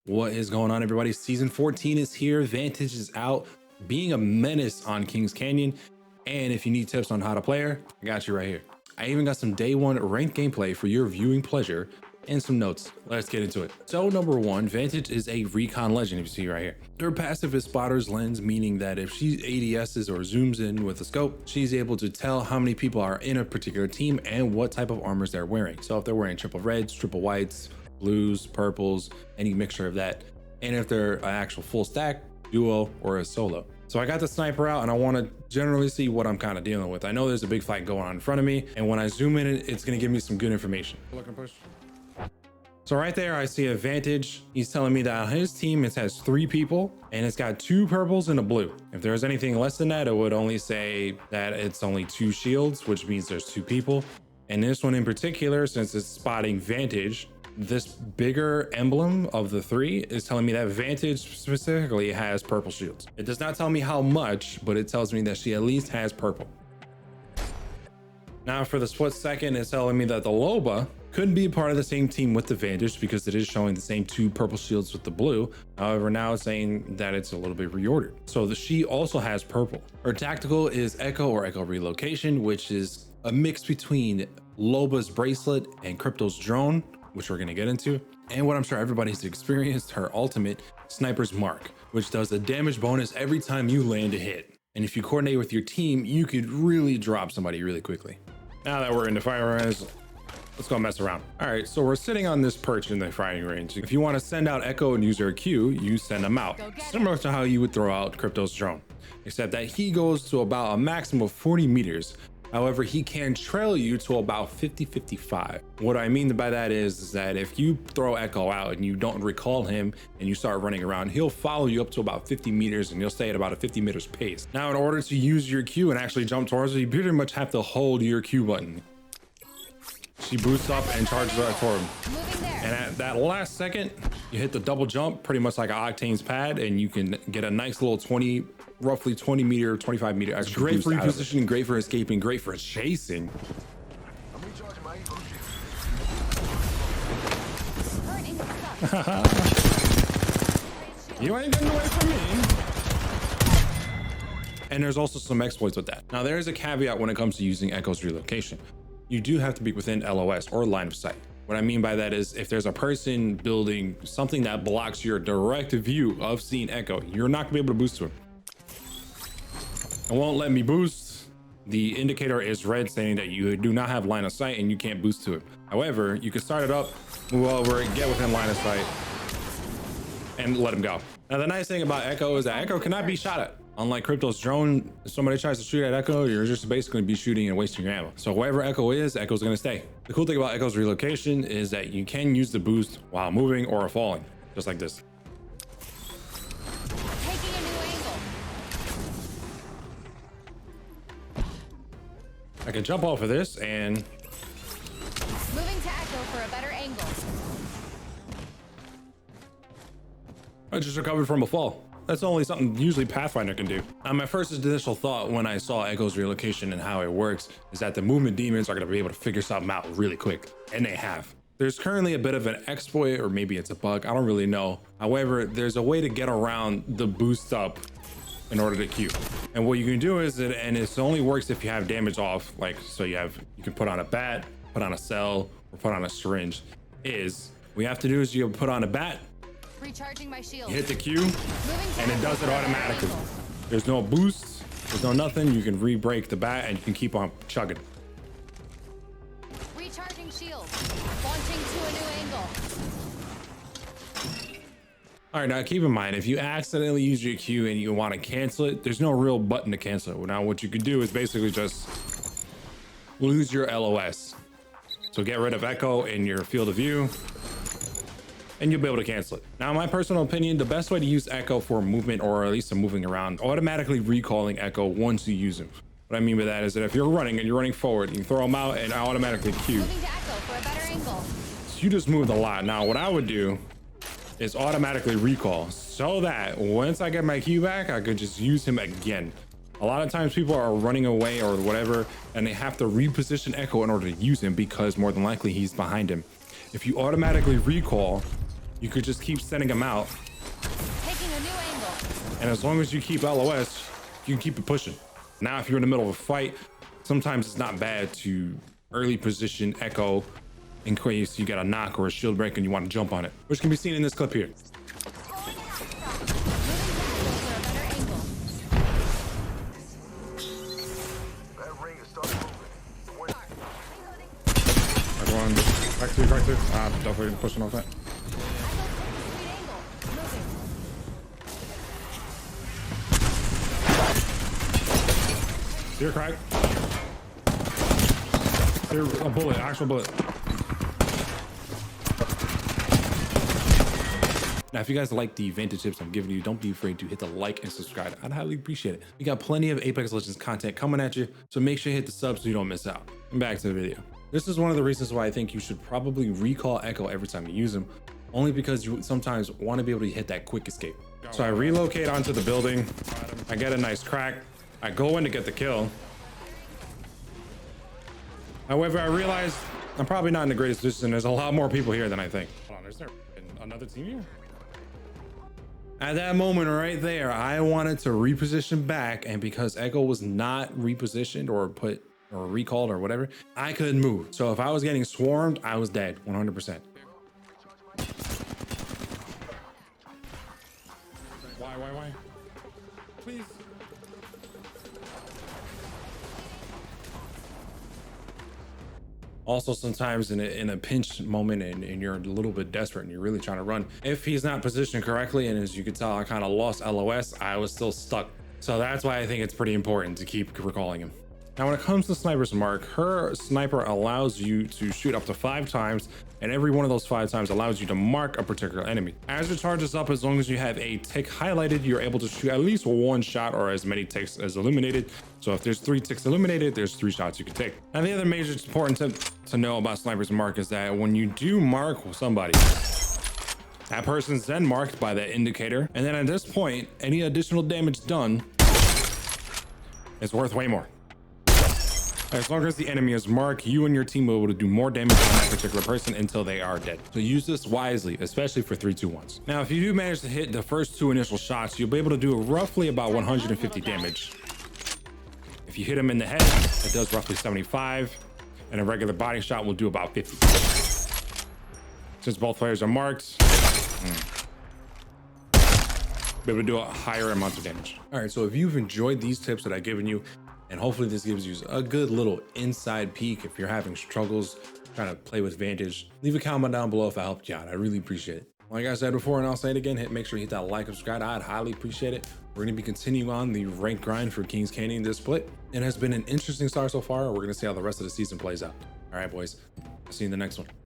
What is going on, everybody? Season 14 is here. Vantage is out, being a menace on Kings Canyon. And if you need tips on how to play her, I got you right here. I even got some day one ranked gameplay for your viewing pleasure and some notes. Let's get into it. So number one, Vantage is a recon legend, if you see right here. Her passive is spotter's lens, meaning that if she ADSs or zooms in with a scope, she's able to tell how many people are in a particular team and what type of armors they're wearing. So if they're wearing triple reds, triple whites, blues, purples, any mixture of that. And if they're an actual full stack, duo, or a solo. So I got the sniper out and I want to generally see what I'm kind of dealing with. I know there's a big fight going on in front of me, and when I zoom in, it's going to give me some good information. Look and push. So right there, I see a Vantage. He's telling me that his team has 3 people and it's got 2 purples and a blue. If there's anything less than that, it would only say that it's only 2 shields, which means there's 2 people. And this one in particular, since it's spotting Vantage, this bigger emblem of the 3 is telling me that Vantage specifically has purple shields. It does not tell me how much, but it tells me that she at least has purple. Now for the split second, it's telling me that the Loba could be part of the same team with the Vantage because it is showing the same 2 purple shields with the blue. However, now it's saying that it's a little bit reordered. So she also has purple. Her tactical is Echo or Echo Relocation, which is a mix between Loba's bracelet and Crypto's drone, which we're gonna get into. And what I'm sure everybody's experienced, her ultimate, Sniper's Mark, which does a damage bonus every time you land a hit. And if you coordinate with your team, you could really drop somebody really quickly. Now that we're into firing range, let's go mess around. All right, so we're sitting on this perch in the firing range. If you wanna send out Echo and use her Q, you send them out. Similar to how you would throw out Crypto's drone, except that he goes to about a maximum of 40 meters. However, he can trail you to about 50-55. What I mean by that is that if you throw Echo out and you don't recall him and you start running around, he'll follow you up to about 50 meters and you'll stay at about a 50 meters pace. Now, in order to use your Q and actually jump towards her, you pretty much have to hold your Q button. She boosts up and charges her toward him. And at that last second, you hit the double jump, pretty much like an Octane's pad, and you can get a nice little roughly 20 meter, 25 meter extra. Great for repositioning, great for escaping, great for chasing. You ain't getting away from me. And there's also some exploits with that. Now, there is a caveat when it comes to using Echo's relocation. You do have to be within LOS or line of sight. What I mean by that is if there's a person building something that blocks your direct view of seeing Echo, you're not gonna be able to boost to him. It won't let me boost. The indicator is red, saying that you do not have line of sight and you can't boost to it. However, you can start it up, move over, get within line of sight, and let him go. Now, the nice thing about Echo is that Echo cannot be shot at. Unlike Crypto's drone, if somebody tries to shoot at Echo, you're just basically be shooting and wasting your ammo. So wherever Echo is, Echo's gonna stay. The cool thing about Echo's relocation is that you can use the boost while moving or falling, just like this. Taking a new angle. I can jump off of this and Moving to Echo for a better angle. I just recovered from a fall. That's only something usually Pathfinder can do. Now, my first initial thought when I saw Echo's relocation and how it works is that the movement demons are gonna be able to figure something out really quick, and they have. There's currently a bit of an exploit, or maybe it's a bug, I don't really know. However, there's a way to get around the boost up in order to Q. And what you can do is, and it only works if you have damage off, like, so you can put on a bat, put on a cell, or put on a syringe, is, what you have to do is you put on a bat, Recharging my shield. you hit the Q, and it does it automatically. There's no boost, there's no nothing. You can re-break the bat and you can keep on chugging. Recharging shield. Launching to a new angle. All right, now keep in mind, if you accidentally use your Q and you want to cancel it, there's no real button to cancel it. Now, what you could do is basically just lose your LOS. So get rid of Echo in your field of view, and you'll be able to cancel it. Now, in my personal opinion, the best way to use Echo for movement, or at least some moving around, automatically recalling Echo once you use him. What I mean by that is that if you're running and you're running forward, you can throw him out and automatically Q. Moving to Echo for a better angle. So you just moved a lot. Now, what I would do is automatically recall so that once I get my Q back, I could just use him again. A lot of times people are running away or whatever, and they have to reposition Echo in order to use him because more than likely he's behind him. If you automatically recall, you could just keep sending them out. Taking a new angle. And as long as you keep LOS, you can keep it pushing. Now, if you're in the middle of a fight, sometimes it's not bad to early position Echo in case you got a knock or a shield break and you want to jump on it, which can be seen in this clip here. Everyone, back to. Definitely pushing off that. Here, crack. Here, a bullet, actual bullet. Now, if you guys like the Vantage tips I'm giving you, don't be afraid to hit the like and subscribe. I'd highly appreciate it. We got plenty of Apex Legends content coming at you, so make sure you hit the sub so you don't miss out. And back to the video. This is one of the reasons why I think you should probably recall Echo every time you use him, only because you sometimes want to be able to hit that quick escape. So I relocate onto the building, I get a nice crack, I go in to get the kill. However, I realize I'm probably not in the greatest position. There's a lot more people here than I think. Hold on, is there another team here? At that moment right there, I wanted to reposition back, and because Echo was not repositioned or put or recalled or whatever, I couldn't move. So if I was getting swarmed, I was dead 100%. Why? Please. Also, sometimes in a pinch moment and you're a little bit desperate and you're really trying to run, if he's not positioned correctly, and as you can tell, I kind of lost LOS, I was still stuck. So that's why I think it's pretty important to keep recalling him. Now, when it comes to Sniper's Mark, her sniper allows you to shoot up to 5 times, and every one of those 5 times allows you to mark a particular enemy. As it charges up, as long as you have a tick highlighted, you're able to shoot at least 1 shot or as many ticks as illuminated. So if there's 3 ticks illuminated, there's 3 shots you can take. Now, the other major important tip to know about Sniper's Mark is that when you do mark somebody, that person's then marked by that indicator. And then at this point, any additional damage done is worth way more. As long as the enemy is marked, you and your team will be able to do more damage on that particular person until they are dead. So use this wisely, especially for 3-2-1s. Now, if you do manage to hit the first 2 initial shots, you'll be able to do roughly about 150 damage. If you hit him in the head, it does roughly 75, and a regular body shot will do about 50. Since both players are marked, be able to do a higher amount of damage. All right, so if you've enjoyed these tips that I've given you, and hopefully this gives you a good little inside peek if you're having struggles trying to play with Vantage, leave a comment down below if I helped you out. I really appreciate it. Like I said before, and I'll say it again, make sure you hit that like and subscribe. I'd highly appreciate it. We're gonna be continuing on the ranked grind for Kings Canyon this split. It has been an interesting start so far. We're gonna see how the rest of the season plays out. All right, boys, I'll see you in the next one.